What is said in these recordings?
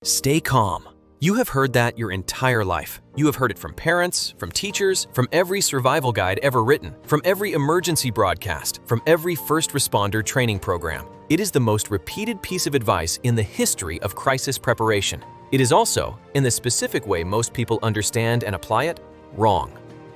Stay calm. You have heard that your entire life. You have heard it from parents, from teachers, from every survival guide ever written, from every emergency broadcast, from every first responder training program. It is the most repeated piece of advice in the history of crisis preparation. It is also, in the specific way most people understand and apply it, wrong.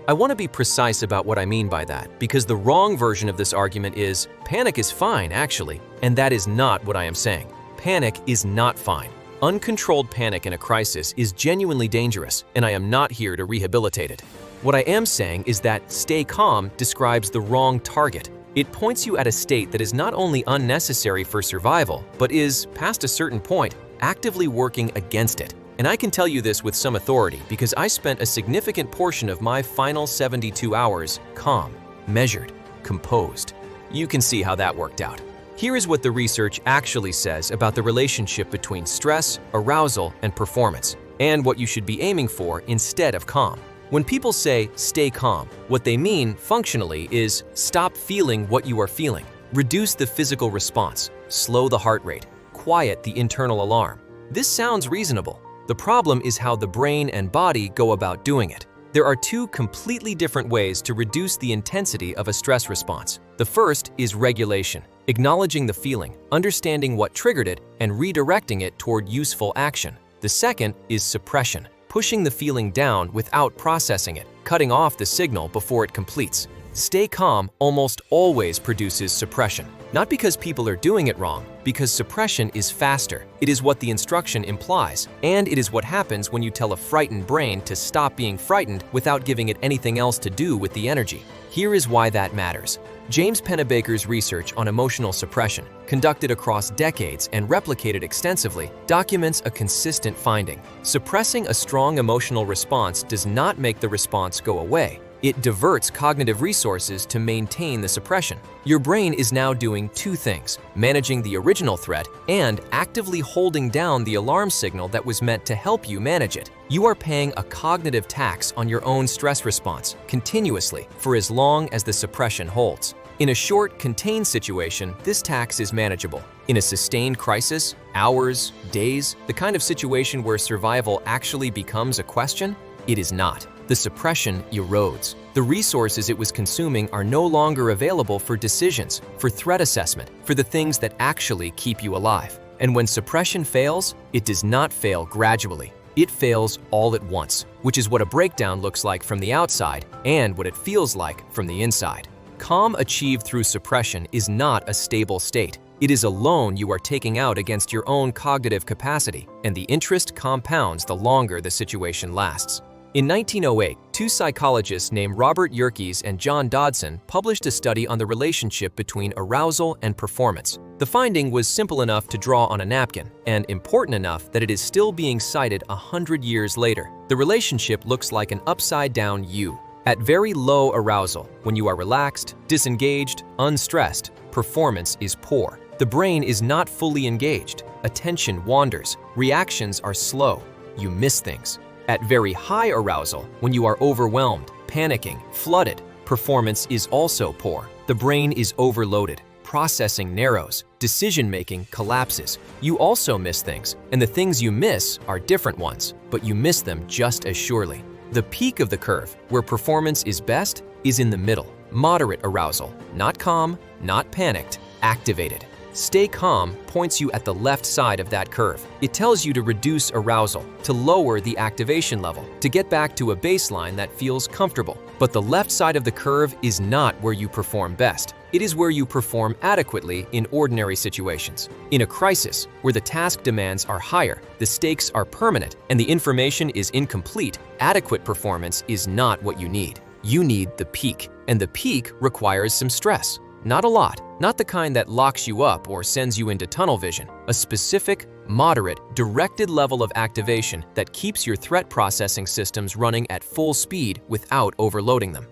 I want to be precise about what I mean by that, because the wrong version of this argument is, panic is fine, actually, and that is not what I am saying. Panic is not fine. Uncontrolled panic in a crisis is genuinely dangerous, and I am not here to rehabilitate it. What I am saying is that stay calm describes the wrong target. It points you at a state that is not only unnecessary for survival, but is, past a certain point, actively working against it. And I can tell you this with some authority because I spent a significant portion of my final 72 hours calm, measured, composed. You can see how that worked out. Here is what the research actually says about the relationship between stress, arousal, and performance, and what you should be aiming for instead of calm. When people say, stay calm, what they mean, functionally, is stop feeling what you are feeling, reduce the physical response, slow the heart rate, quiet the internal alarm. This sounds reasonable. The problem is how the brain and body go about doing it. There are two completely different ways to reduce the intensity of a stress response. The first is regulation, acknowledging the feeling, understanding what triggered it, and redirecting it toward useful action. The second is suppression, pushing the feeling down without processing it, cutting off the signal before it completes. Stay calm almost always produces suppression. Not because people are doing it wrong, because suppression is faster. It is what the instruction implies, and it is what happens when you tell a frightened brain to stop being frightened without giving it anything else to do with the energy. Here is why that matters. James Pennebaker's research on emotional suppression, conducted across decades and replicated extensively, documents a consistent finding. Suppressing a strong emotional response does not make the response go away. It diverts cognitive resources to maintain the suppression. Your brain is now doing two things: managing the original threat and actively holding down the alarm signal that was meant to help you manage it. You are paying a cognitive tax on your own stress response continuously for as long as the suppression holds. In a short, contained situation, this tax is manageable. In a sustained crisis, hours, days, the kind of situation where survival actually becomes a question, it is not. The suppression erodes. The resources it was consuming are no longer available for decisions, for threat assessment, for the things that actually keep you alive. And when suppression fails, it does not fail gradually. It fails all at once, which is what a breakdown looks like from the outside and what it feels like from the inside. Calm achieved through suppression is not a stable state. It is a loan you are taking out against your own cognitive capacity, and the interest compounds the longer the situation lasts. In 1908, two psychologists named Robert Yerkes and John Dodson published a study on the relationship between arousal and performance. The finding was simple enough to draw on a napkin, and important enough that it is still being cited 100 years later. The relationship looks like an upside-down U. At very low arousal, when you are relaxed, disengaged, unstressed, performance is poor. The brain is not fully engaged. Attention wanders. Reactions are slow. You miss things. At very high arousal, when you are overwhelmed, panicking, flooded, performance is also poor. The brain is overloaded. Processing narrows. Decision-making collapses. You also miss things, and the things you miss are different ones, but you miss them just as surely. The peak of the curve, where performance is best, is in the middle. Moderate arousal, not calm, not panicked, activated. Stay calm points you at the left side of that curve. It tells you to reduce arousal, to lower the activation level, to get back to a baseline that feels comfortable. But the left side of the curve is not where you perform best. It is where you perform adequately in ordinary situations. In a crisis, where the task demands are higher, the stakes are permanent, and the information is incomplete, adequate performance is not what you need. You need the peak, and the peak requires some stress. Not a lot, not the kind that locks you up or sends you into tunnel vision. A specific, moderate, directed level of activation that keeps your threat processing systems running at full speed without overloading them.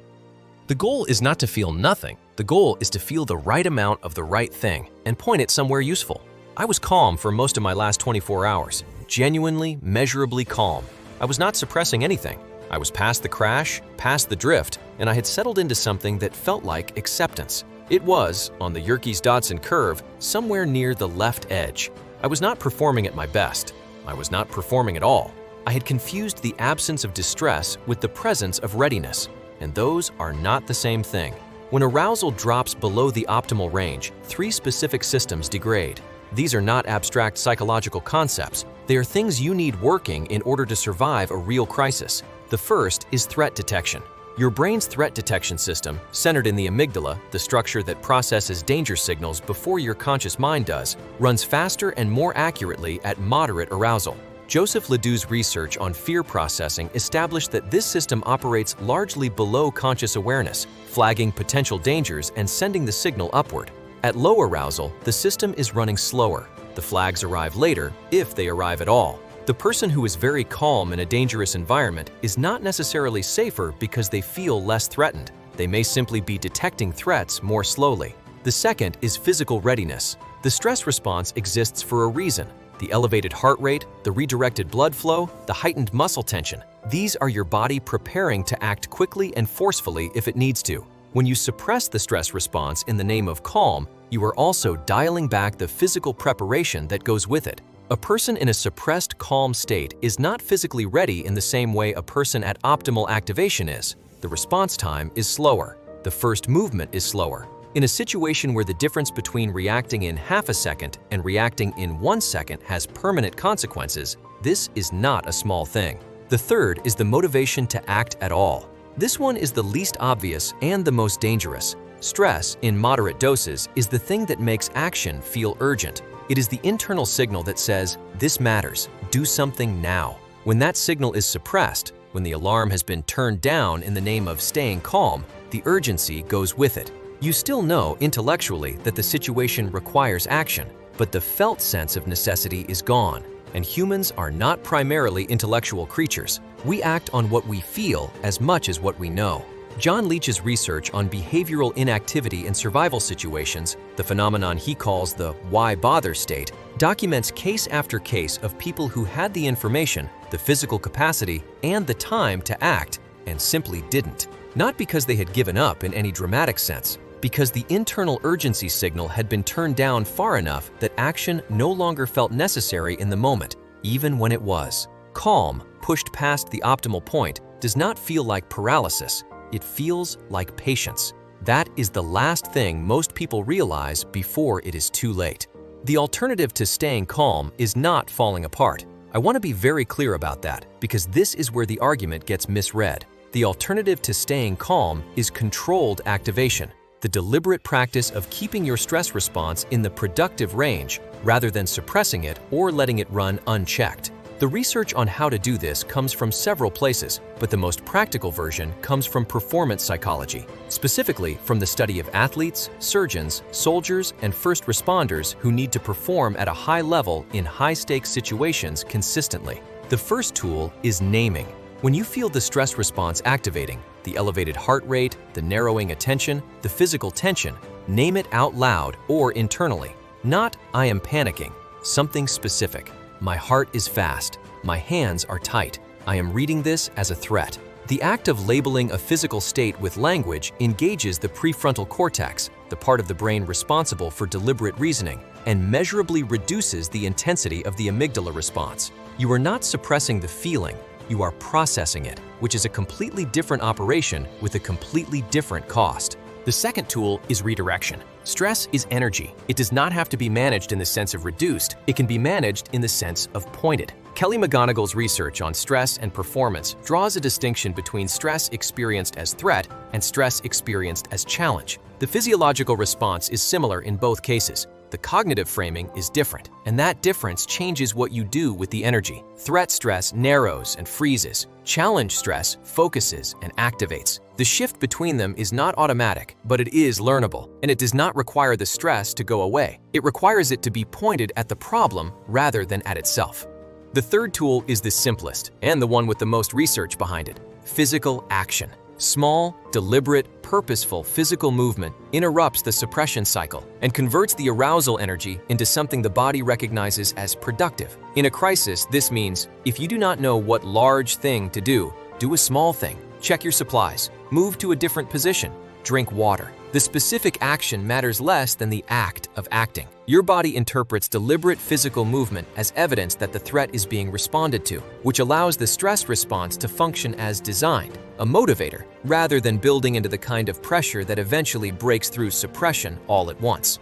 The goal is not to feel nothing. The goal is to feel the right amount of the right thing and point it somewhere useful. I was calm for most of my last 24 hours, genuinely, measurably calm. I was not suppressing anything. I was past the crash, past the drift, and I had settled into something that felt like acceptance. It was, on the Yerkes-Dodson curve, somewhere near the left edge. I was not performing at my best. I was not performing at all. I had confused the absence of distress with the presence of readiness, and those are not the same thing. When arousal drops below the optimal range, 3 specific systems degrade. These are not abstract psychological concepts. They are things you need working in order to survive a real crisis. The first is threat detection. Your brain's threat detection system, centered in the amygdala, the structure that processes danger signals before your conscious mind does, runs faster and more accurately at moderate arousal. Joseph LeDoux's research on fear processing established that this system operates largely below conscious awareness, flagging potential dangers and sending the signal upward. At low arousal, the system is running slower. The flags arrive later, if they arrive at all. The person who is very calm in a dangerous environment is not necessarily safer because they feel less threatened. They may simply be detecting threats more slowly. The second is physical readiness. The stress response exists for a reason. The elevated heart rate, the redirected blood flow, the heightened muscle tension. These are your body preparing to act quickly and forcefully if it needs to. When you suppress the stress response in the name of calm, you are also dialing back the physical preparation that goes with it. A person in a suppressed calm state is not physically ready in the same way a person at optimal activation is. The response time is slower. The first movement is slower. In a situation where the difference between reacting in half a second and reacting in 1 second has permanent consequences, this is not a small thing. The third is the motivation to act at all. This one is the least obvious and the most dangerous. Stress, in moderate doses, is the thing that makes action feel urgent. It is the internal signal that says, "This matters, do something now." When that signal is suppressed, when the alarm has been turned down in the name of staying calm, the urgency goes with it. You still know intellectually that the situation requires action, but the felt sense of necessity is gone. And humans are not primarily intellectual creatures. We act on what we feel as much as what we know. John Leach's research on behavioral inactivity in survival situations, the phenomenon he calls the "why bother" state, documents case after case of people who had the information, the physical capacity, and the time to act, and simply didn't. Not because they had given up in any dramatic sense, because the internal urgency signal had been turned down far enough that action no longer felt necessary in the moment, even when it was. Calm, pushed past the optimal point, does not feel like paralysis. It feels like patience. That is the last thing most people realize before it is too late. The alternative to staying calm is not falling apart. I want to be very clear about that, because this is where the argument gets misread. The alternative to staying calm is controlled activation, the deliberate practice of keeping your stress response in the productive range rather than suppressing it or letting it run unchecked. The research on how to do this comes from several places, but the most practical version comes from performance psychology, specifically from the study of athletes, surgeons, soldiers, and first responders who need to perform at a high level in high-stakes situations consistently. The first tool is naming. When you feel the stress response activating, the elevated heart rate, the narrowing attention, the physical tension, name it out loud or internally. Not, "I am panicking," something specific. "My heart is fast. My hands are tight. I am reading this as a threat." The act of labeling a physical state with language engages the prefrontal cortex, the part of the brain responsible for deliberate reasoning, and measurably reduces the intensity of the amygdala response. You are not suppressing the feeling, you are processing it, which is a completely different operation with a completely different cost. The second tool is redirection. Stress is energy. It does not have to be managed in the sense of reduced. It can be managed in the sense of pointed. Kelly McGonigal's research on stress and performance draws a distinction between stress experienced as threat and stress experienced as challenge. The physiological response is similar in both cases. The cognitive framing is different, and that difference changes what you do with the energy. Threat stress narrows and freezes. Challenge stress focuses and activates. The shift between them is not automatic, but it is learnable, and it does not require the stress to go away. It requires it to be pointed at the problem rather than at itself. The third tool is the simplest, and the one with the most research behind it: physical action. Small, deliberate, purposeful physical movement interrupts the suppression cycle and converts the arousal energy into something the body recognizes as productive. In a crisis, this means if you do not know what large thing to do a small thing. Check your supplies, move to a different position, drink water. The specific action matters less than the act of acting. Your body interprets deliberate physical movement as evidence that the threat is being responded to, which allows the stress response to function as designed, a motivator, rather than building into the kind of pressure that eventually breaks through suppression all at once.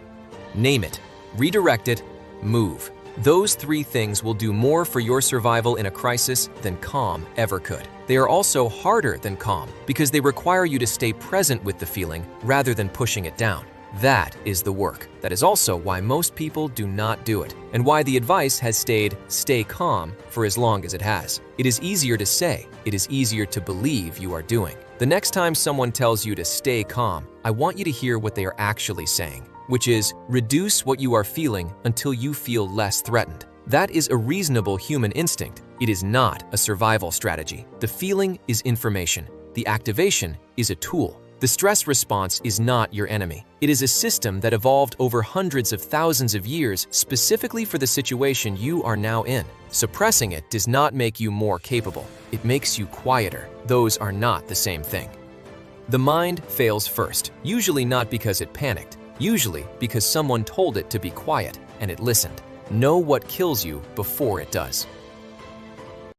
Name it, redirect it, move. Those three things will do more for your survival in a crisis than calm ever could. They are also harder than calm because they require you to stay present with the feeling rather than pushing it down. That is the work. That is also why most people do not do it, and why the advice has stayed "stay calm" for as long as it has. It is easier to say, it is easier to believe you are doing. The next time someone tells you to stay calm, I want you to hear what they are actually saying, which is reduce what you are feeling until you feel less threatened. That is a reasonable human instinct. It is not a survival strategy. The feeling is information. The activation is a tool. The stress response is not your enemy. It is a system that evolved over hundreds of thousands of years specifically for the situation you are now in. Suppressing it does not make you more capable. It makes you quieter. Those are not the same thing. The mind fails first, usually not because it panicked, usually because someone told it to be quiet and it listened. Know what kills you before it does.